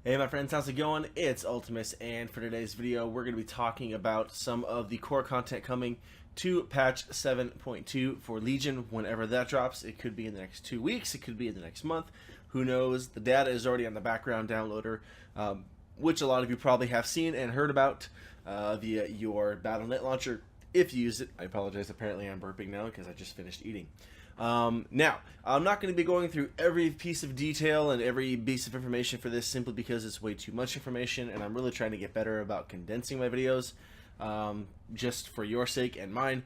Hey my friends, how's it going? It's Ultimus, and for today's video we're going to be talking about some of the core content coming to patch 7.2 for Legion whenever that drops. It could be in the next 2 weeks, it could be in the next month, who knows. The data is already on the background downloader, which a lot of you probably have seen and heard about via your Battle.net launcher if you use it. I apologize, apparently I'm burping now because I just finished eating. Now, I'm not going to be going through every piece of detail and every piece of information for this simply because it's way too much information, and I'm really trying to get better about condensing my videos just for your sake and mine.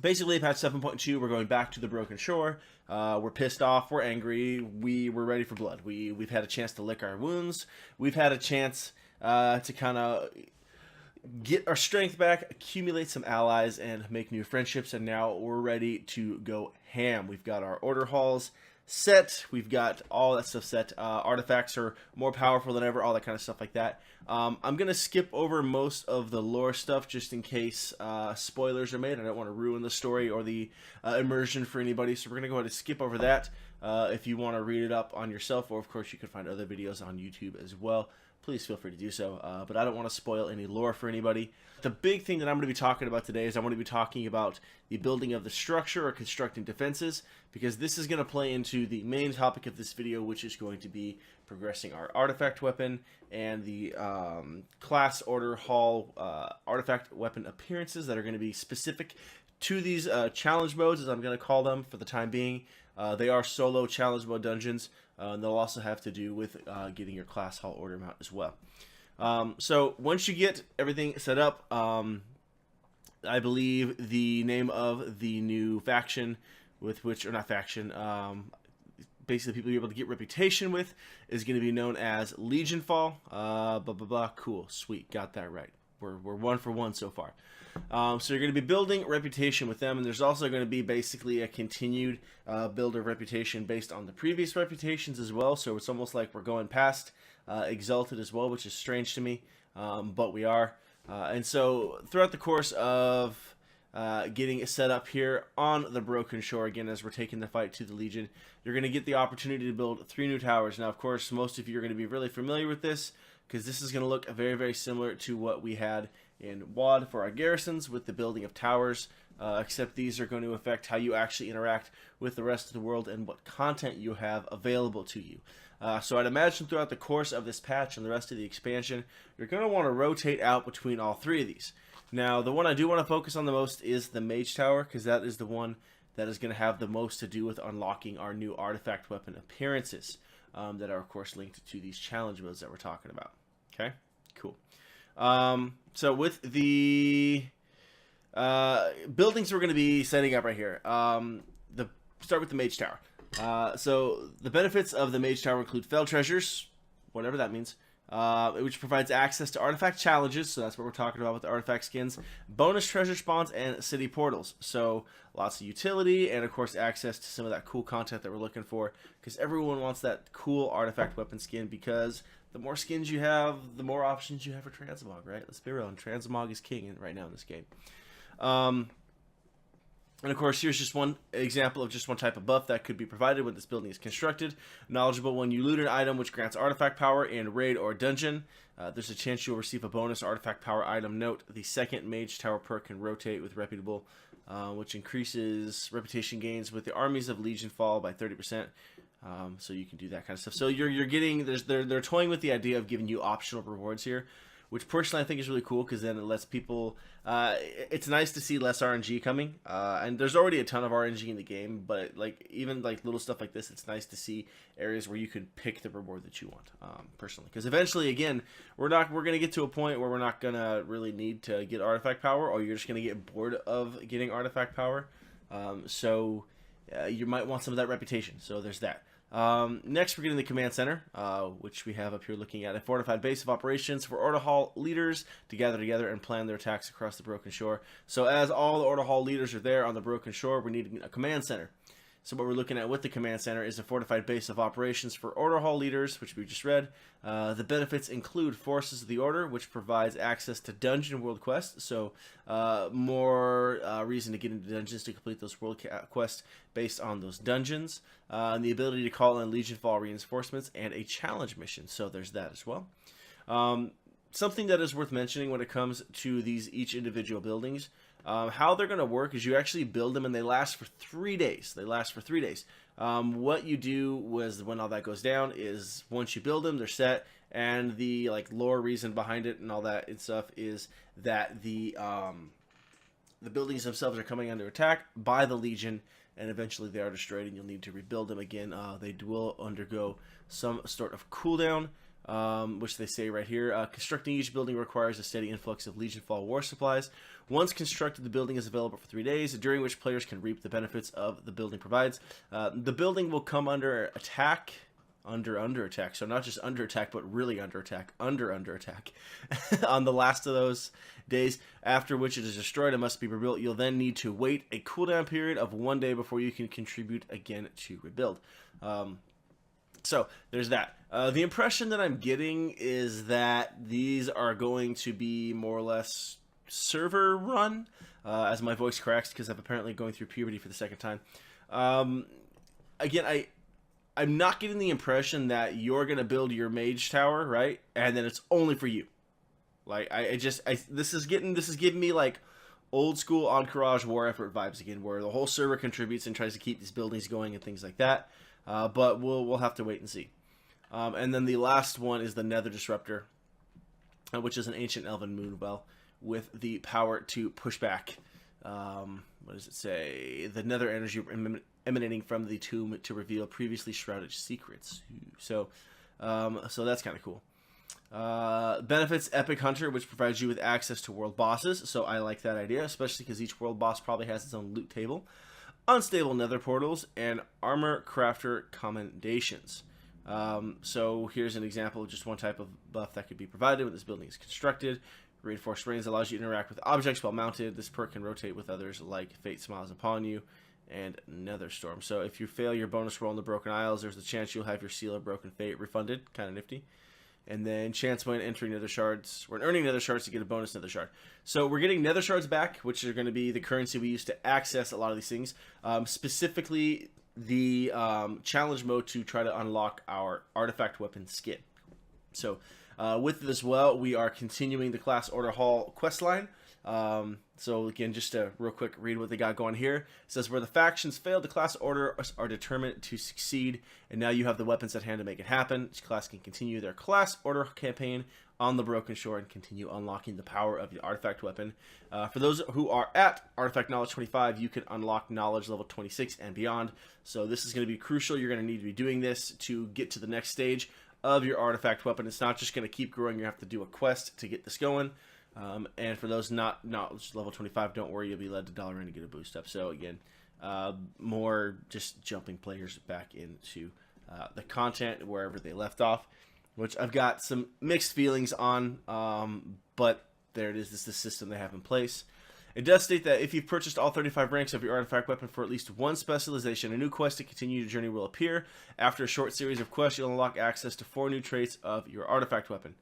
Basically, patch 7.2, we're going back to the Broken Shore. We're pissed off, we're angry, we're ready for blood. We've had a chance to lick our wounds. We've had a chance to kind of get our strength back, accumulate some allies, and make new friendships, and now we're ready to go ham. We've got our order halls set, we've got all that stuff set. Artifacts are more powerful than ever, all that kind of stuff like that. I'm going to skip over most of the lore stuff just in case spoilers are made. I don't want to ruin the story or the immersion for anybody, so we're going to go ahead and skip over that. If you want to read it up on yourself, or of course you can find other videos on YouTube as well, please feel free to do so, but I don't want to spoil any lore for anybody. The big thing that I'm going to be talking about today is I'm going to be talking about the building of the structure or constructing defenses, because this is going to play into the main topic of this video, which is going to be progressing our artifact weapon and the class order hall artifact weapon appearances that are going to be specific to these challenge modes, as I'm going to call them for the time being. They are solo challenge mode dungeons, and they'll also have to do with getting your class hall order mount as well. So once you get everything set up, I believe the name of the new faction with which, or not faction, basically people you're able to get reputation with is going to be known as Legion Fall. Blah, blah, blah. Cool. Sweet. Got that right. We're 1 for 1 so far. So you're going to be building reputation with them, and there's also going to be basically a continued build of reputation based on the previous reputations as well. So it's almost like we're going past Exalted as well, which is strange to me, but we are. And so throughout the course of getting set up here on the Broken Shore, again, as we're taking the fight to the Legion, you're going to get the opportunity to build 3 new towers. Now, of course, most of you are going to be really familiar with this, because this is going to look very, very similar to what we had in WoD for our garrisons with the building of towers, except these are going to affect how you actually interact with the rest of the world and what content you have available to you. So I'd imagine throughout the course of this patch and the rest of the expansion, you're going to want to rotate out between all 3 of these. Now, the one I do want to focus on the most is the Mage Tower, because that is the one that is going to have the most to do with unlocking our new artifact weapon appearances that are, of course, linked to these challenge modes that we're talking about. Okay, cool. So with the buildings we're going to be setting up right here, start with the Mage Tower. So the benefits of the Mage Tower include Fell Treasures, whatever that means, which provides access to artifact challenges, so that's what we're talking about with the artifact skins, bonus treasure spawns, and city portals. So lots of utility, and of course access to some of that cool content that we're looking for, because everyone wants that cool artifact weapon skin, because the more skins you have, the more options you have for transmog, right? Let's be real, and transmog is king right now in this game. And of course, here's just one example of just one type of buff that could be provided when this building is constructed. Knowledgeable: when you loot an item which grants artifact power in raid or dungeon, there's a chance you'll receive a bonus artifact power item. Note, the second Mage Tower perk can rotate with Reputable, which increases reputation gains with the armies of Legion Fall by 30%. So you can do that kind of stuff. So you're getting, they're toying with the idea of giving you optional rewards here, which personally I think is really cool, because then it lets people, it's nice to see less RNG coming, and there's already a ton of RNG in the game, but like even like little stuff like this, it's nice to see areas where you can pick the reward that you want, personally, because eventually, again, we're going to get to a point where we're not going to really need to get artifact power, or you're just going to get bored of getting artifact power, so you might want some of that reputation, so there's that. Next, we're getting the command center, which we have up here looking at a fortified base of operations for Order Hall leaders to gather together and plan their attacks across the Broken Shore. So as all the Order Hall leaders are there on the Broken Shore, we need a command center. So what we're looking at with the command center is a fortified base of operations for order hall leaders, which we just read. The benefits include Forces of the Order, which provides access to dungeon world quests, so more reason to get into dungeons to complete those world quests based on those dungeons, and the ability to call in Legion Fall reinforcements and a challenge mission, so there's that as well. Something that is worth mentioning when it comes to each individual buildings, how they're going to work is you actually build them and they last for 3 days. What you do was, when all that goes down, is once you build them, they're set, and the lore reason behind it and all that and stuff is that the buildings themselves are coming under attack by the Legion, and eventually they are destroyed and you'll need to rebuild them again. They will undergo some sort of cooldown, which they say right here. Constructing each building requires a steady influx of Legion Fall war supplies. Once constructed, the building is available for 3 days, during which players can reap the benefits of the building provides. The building will come under attack, under attack, so not just under attack, but really under attack, under attack, on the last of those days, after which it is destroyed and must be rebuilt. You'll then need to wait a cooldown period of 1 day before you can contribute again to rebuild. So there's that. The impression that I'm getting is that these are going to be more or less server run, as my voice cracks because I'm apparently going through puberty for the second time. Again, I'm not getting the impression that you're going to build your mage tower, right? And then it's only for you. This is giving me like old school Encourage War Effort vibes again, where the whole server contributes and tries to keep these buildings going and things like that. But we'll have to wait and see. And then the last one is the Nether Disruptor, which is an ancient elven moonwell with the power to push back. What does it say? The nether energy emanating from the tomb to reveal previously shrouded secrets. So that's kind of cool. Benefits Epic Hunter, which provides you with access to world bosses. So I like that idea, especially because each world boss probably has its own loot table. Unstable nether portals, and armor crafter commendations. So here's an example of just one type of buff that could be provided when this building is constructed. Reinforced Rings allows you to interact with objects while mounted. This perk can rotate with others like Fate Smiles Upon You and Nether Storm. So if you fail your bonus roll in the Broken Isles, there's the chance you'll have your Seal of Broken Fate refunded. Kind of nifty. And then chance when entering Nether Shards, or earning Nether Shards to get a bonus Nether Shard. So we're getting Nether Shards back, which are going to be the currency we use to access a lot of these things. Specifically, the challenge mode to try to unlock our artifact weapon skin. So with this, well, we are continuing the class Order Hall quest line. So again, just to real quick read what they got going here. It says, where the factions failed, the class order are determined to succeed, and now you have the weapons at hand to make it happen. Each class can continue their class order campaign on the Broken Shore and continue unlocking the power of the artifact weapon. For those who are at Artifact Knowledge 25, you can unlock Knowledge level 26 and beyond. So this is going to be crucial. You're going to need to be doing this to get to the next stage of your artifact weapon. It's not just going to keep growing. You have to do a quest to get this going. And for those not level 25, don't worry, you'll be led to $in to get a boost up. So again, more just jumping players back into the content wherever they left off, which I've got some mixed feelings on, but there it is. This is the system they have in place. It does state that if you've purchased all 35 ranks of your artifact weapon for at least one specialization, a new quest to continue your journey will appear. After a short series of quests, you'll unlock access to 4 new traits of your artifact weapon.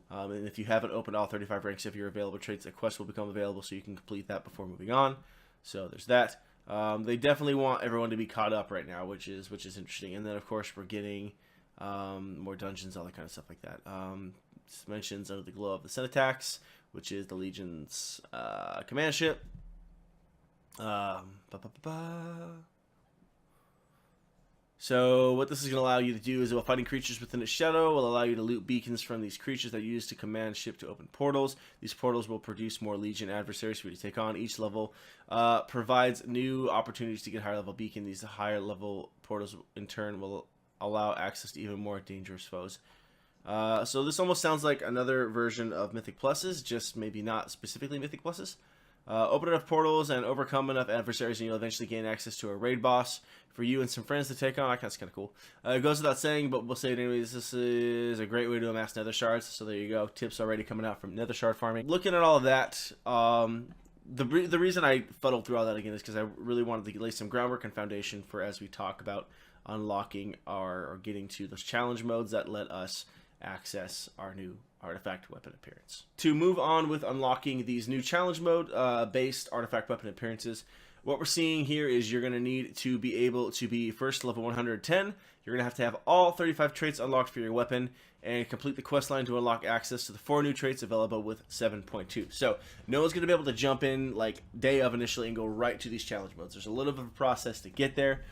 And if you haven't opened all 35 ranks of your available traits, a quest will become available, so you can complete that before moving on. So there's that. They definitely want everyone to be caught up right now, which is interesting. And then of course we're getting more dungeons, all that kind of stuff like that. Mentions Under the Glow of the Sun Attacks, which is the Legion's command ship. So what this is going to allow you to do is, while fighting creatures within its shadow, will allow you to loot beacons from these creatures that you use to command ship to open portals. These portals will produce more Legion adversaries for you to take on. Each level provides new opportunities to get higher level beacon. These higher level portals in turn will allow access to even more dangerous foes. So this almost sounds like another version of Mythic Pluses, just maybe not specifically Mythic Pluses. Open enough portals and overcome enough adversaries, and you'll eventually gain access to a raid boss for you and some friends to take on. That's kind of cool. It goes without saying, but we'll say it anyways. This is a great way to amass nether shards. So there you go. Tips already coming out from nether shard farming. Looking at all of that, the reason I fuddled through all that again is because I really wanted to lay some groundwork and foundation for as we talk about unlocking or getting to those challenge modes that let us access our new artifact weapon appearance. To move on with unlocking these new challenge mode based artifact weapon appearances, what we're seeing here is you're going to need to be able to be first level 110. You're going to have all 35 traits unlocked for your weapon and complete the quest line to unlock access to the 4 new traits available with 7.2. So no one's going to be able to jump in like day of initially and go right to these challenge modes. There's a little bit of a process to get there.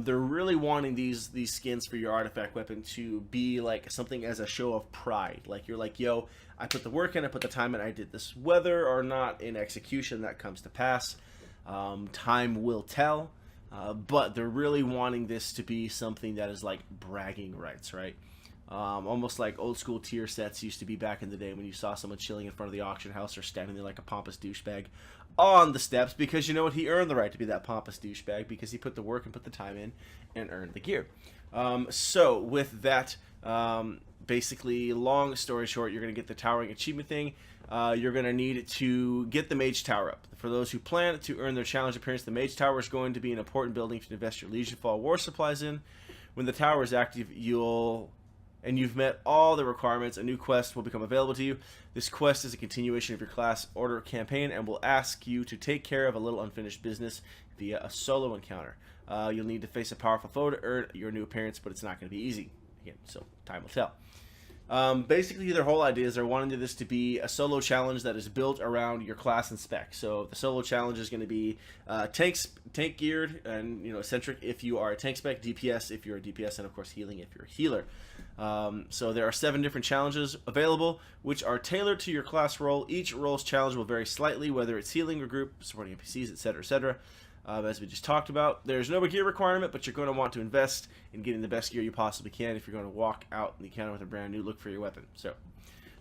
They're really wanting these skins for your artifact weapon to be like something as a show of pride. Like you're like, yo, I put the work in, I put the time in, I did this. Whether or not in execution that comes to pass, time will tell. But they're really wanting this to be something that is like bragging rights, right? Almost like old school tier sets used to be back in the day when you saw someone chilling in front of the auction house or standing there like a pompous douchebag on the steps, because you know what, he earned the right to be that pompous douchebag because he put the work and put the time in and earned the gear. So with that, basically, long story short, you're going to get the towering achievement thing. You're going to need to get the mage tower up. For those who plan to earn their challenge appearance, the mage tower is going to be an important building to invest your Legion Fall war supplies in. When the tower is active, you've met all the requirements, a new quest will become available to you. This quest is a continuation of your class order campaign and will ask you to take care of a little unfinished business via a solo encounter. You'll need to face a powerful foe to earn your new appearance, but it's not going to be easy. Again, so time will tell. Basically, their whole idea is they're wanting this to be a solo challenge that is built around your class and spec. So the solo challenge is going to be tank geared and centric if you are a tank spec, DPS if you're a DPS, and of course healing if you're a healer. So there are 7 different challenges available, which are tailored to your class role. Each role's challenge will vary slightly, whether it's healing or group, supporting NPCs, etc., etc. As we just talked about, there's no gear requirement, but you're going to want to invest in getting the best gear you possibly can if you're going to walk out in the encounter with a brand new look for your weapon. So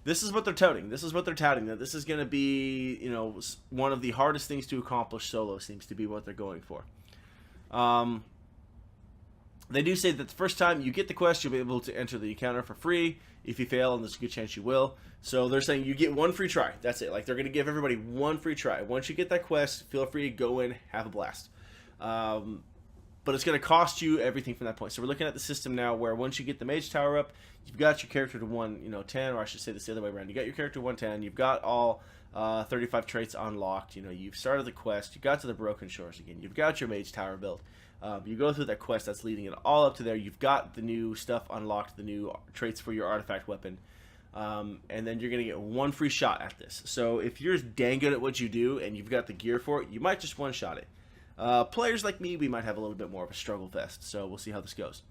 this is what they're touting. This is what they're touting, that this is going to be, one of the hardest things to accomplish solo, seems to be what they're going for. They do say that the first time you get the quest, you'll be able to enter the encounter for free. If you fail, and there's a good chance you will. So they're saying you get 1 free try. That's it. Like, they're going to give everybody 1 free try. Once you get that quest, feel free to go in, have a blast. But it's going to cost you everything from that point. So we're looking at the system now where once you get the mage tower up, you've got your character to 110, or I should say this the other way around. You got your character to 110. You've got all 35 traits unlocked. You've started the quest. You got to the Broken Shores again. You've got your mage tower built. You go through that quest that's leading it all up to there. You've got the new stuff unlocked, the new traits for your artifact weapon. And then you're going to get 1 free shot at this. So if you're dang good at what you do and you've got the gear for it, you might just one-shot it. Players like me, we might have a little bit more of a struggle fest. So we'll see how this goes.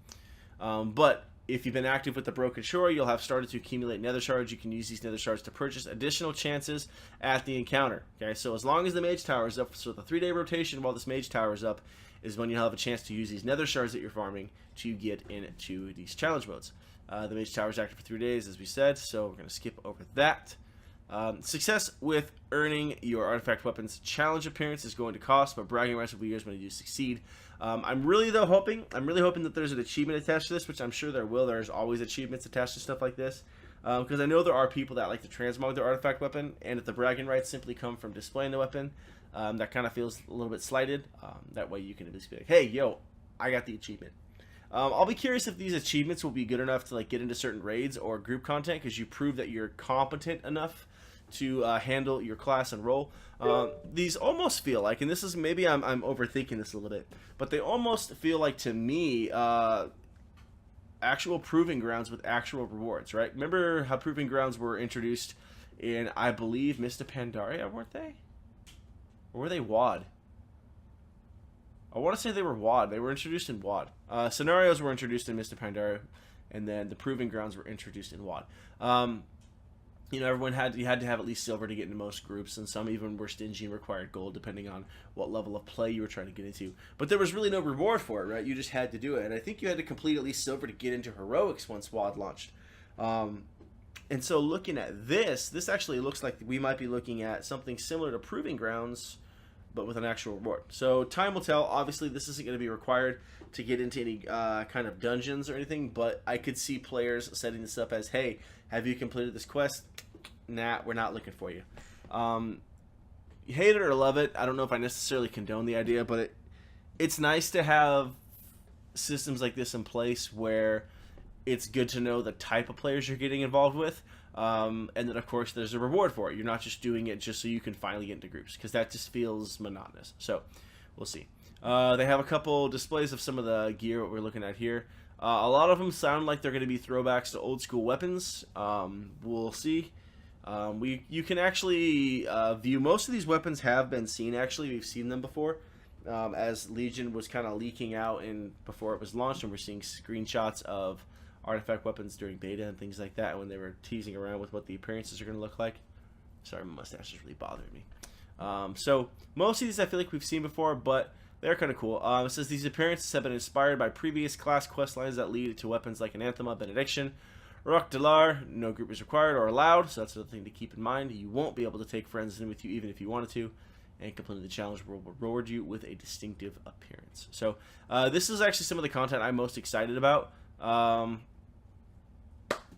But if you've been active with the Broken Shore, you'll have started to accumulate nether shards. You can use these nether shards to purchase additional chances at the encounter. Okay, so as long as the mage tower is up, so the 3-day rotation while this mage tower is up is when you'll have a chance to use these nether shards that you're farming to get into these challenge modes. The mage tower is active for 3 days, as we said, so we're going to skip over that. Success with earning your artifact weapons challenge appearance is going to cost, but bragging rights will be yours when you do succeed. I'm really hoping that there's an achievement attached to this, which I'm sure there will. There's always achievements attached to stuff like this, because I know there are people that like to transmog their artifact weapon, and if the bragging rights simply come from displaying the weapon, that kind of feels a little bit slighted. That way you can at least be like, hey, yo, I got the achievement. I'll be curious if these achievements will be good enough to like get into certain raids or group content, because you prove that you're competent enough to handle your class and role. These almost feel like, and this is maybe I'm overthinking this a little bit, but they almost feel like to me actual proving grounds with actual rewards, right? Remember how proving grounds were introduced in, I believe, Mr. Pandaria, weren't they? Or were they WoD? I want to say they were WoD. They were introduced in WoD. Scenarios were introduced in Mr. Pandaria, and then the proving grounds were introduced in WoD. Everyone you had to have at least silver to get into most groups, and some even were stingy and required gold depending on what level of play you were trying to get into. But there was really no reward for it, right? You just had to do it, and I think you had to complete at least silver to get into heroics once WoD launched. And so looking at this actually looks like we might be looking at something similar to proving grounds, but with an actual reward. So time will tell. Obviously, this isn't going to be required to get into any kind of dungeons or anything, but I could see players setting this up as, hey, have you completed this quest? Nah, we're not looking for you. hate it or love it. I don't know if I necessarily condone the idea, but it's nice to have systems like this in place where it's good to know the type of players you're getting involved with, and then of course there's a reward for it. You're not just doing it just so you can finally get into groups, because that just feels monotonous. So we'll see. They have a couple displays of some of the gear what we're looking at here. A lot of them sound like they're going to be throwbacks to old school weapons. We'll see. You can actually view most of these weapons have been seen. Actually, we've seen them before. As Legion was kind of leaking out before it was launched, and we're seeing screenshots of Artifact weapons during beta and things like that when they were teasing around with what the appearances are going to look like. Sorry, my mustache is really bothering me. So most of these I feel like we've seen before, but they're kind of cool. It says these appearances have been inspired by previous class quest lines that lead to weapons like Anathema, Benediction, Rock Delar. No group is required or allowed, so that's another thing to keep in mind. You won't be able to take friends in with you even if you wanted to, and completing the challenge will reward you with a distinctive appearance. So this is actually some of the content I'm most excited about. Oh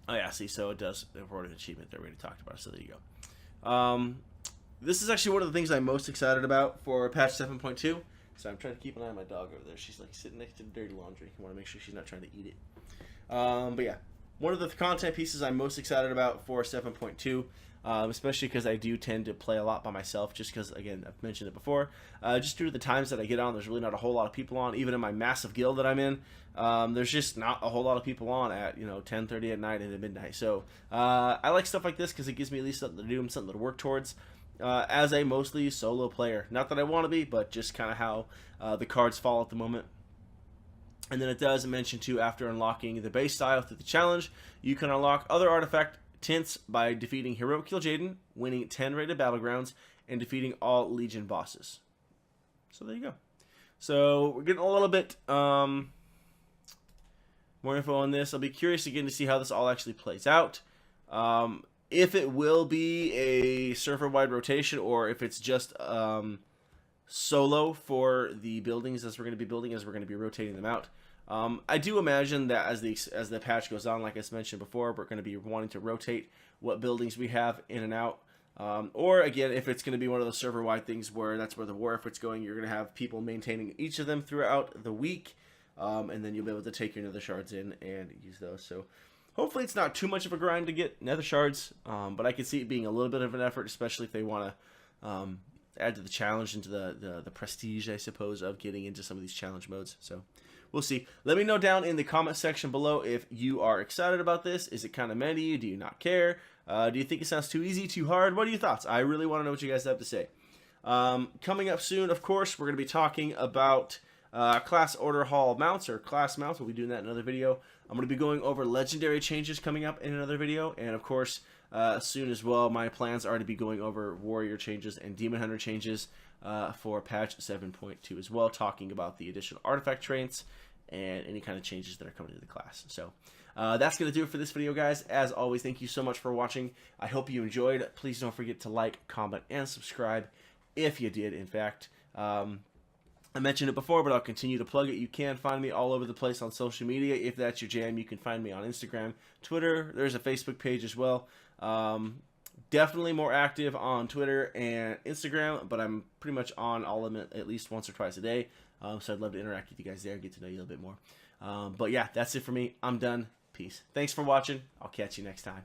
yeah, see, so it does reward an achievement that we already talked about, so there you go. This is actually one of the things I'm most excited about for patch 7.2. So I'm trying to keep an eye on my dog over there. She's like sitting next to the dirty laundry. I want to make sure she's not trying to eat it. But yeah, one of the content pieces I'm most excited about for 7.2, especially because I do tend to play a lot by myself, just because, again, I've mentioned it before, just due to the times that I get on, there's really not a whole lot of people on. Even in my massive guild that I'm in, there's just not a whole lot of people on at 10:30 at night and at midnight. So I like stuff like this because it gives me at least something to do and something to work towards. As a mostly solo player. Not that I want to be, but just kind of how the cards fall at the moment. And then it does mention, too, after unlocking the base style through the challenge, you can unlock other artifact tints by defeating Heroic Kill Jaden, winning 10 rated battlegrounds, and defeating all Legion bosses. So there you go. So we're getting a little bit more info on this. I'll be curious again to see how this all actually plays out. If it will be a server-wide rotation, or if it's just solo for the buildings as we're going to be building, as we're going to be rotating them out. I do imagine that as the patch goes on, like I mentioned before, we're going to be wanting to rotate what buildings we have in and out. Or again, if it's going to be one of those server-wide things where that's where the war effort's going, you're going to have people maintaining each of them throughout the week, and then you'll be able to take your nether shards in and use those. So hopefully it's not too much of a grind to get nether shards, but I can see it being a little bit of an effort, especially if they want to add to the challenge, into the prestige, I suppose, of getting into some of these challenge modes. So we'll see. Let me know down in the comment section below if you are excited about this. Is it kind of meh to you? Do you not care? Do you think it sounds too easy, too hard? What are your thoughts? I really want to know what you guys have to say. Coming up soon, of course, we're going to be talking about class order hall mounts, or class mounts. We'll be doing that in another video. I'm going to be going over legendary changes coming up in another video, and of course soon as well, my plans are to be going over warrior changes and demon hunter changes for patch 7.2 as well, talking about the additional artifact traits and any kind of changes that are coming to the class. So that's going to do it for this video, guys. As always, thank you so much for watching. I hope you enjoyed. Please don't forget to like, comment, and subscribe if you did, in fact. I mentioned it before, but I'll continue to plug it. You can find me all over the place on social media. If that's your jam, you can find me on Instagram, Twitter. There's a Facebook page as well. Definitely more active on Twitter and Instagram, but I'm pretty much on all of them at least once or twice a day. So I'd love to interact with you guys there, get to know you a little bit more. But yeah, that's it for me. I'm done. Peace. Thanks for watching. I'll catch you next time.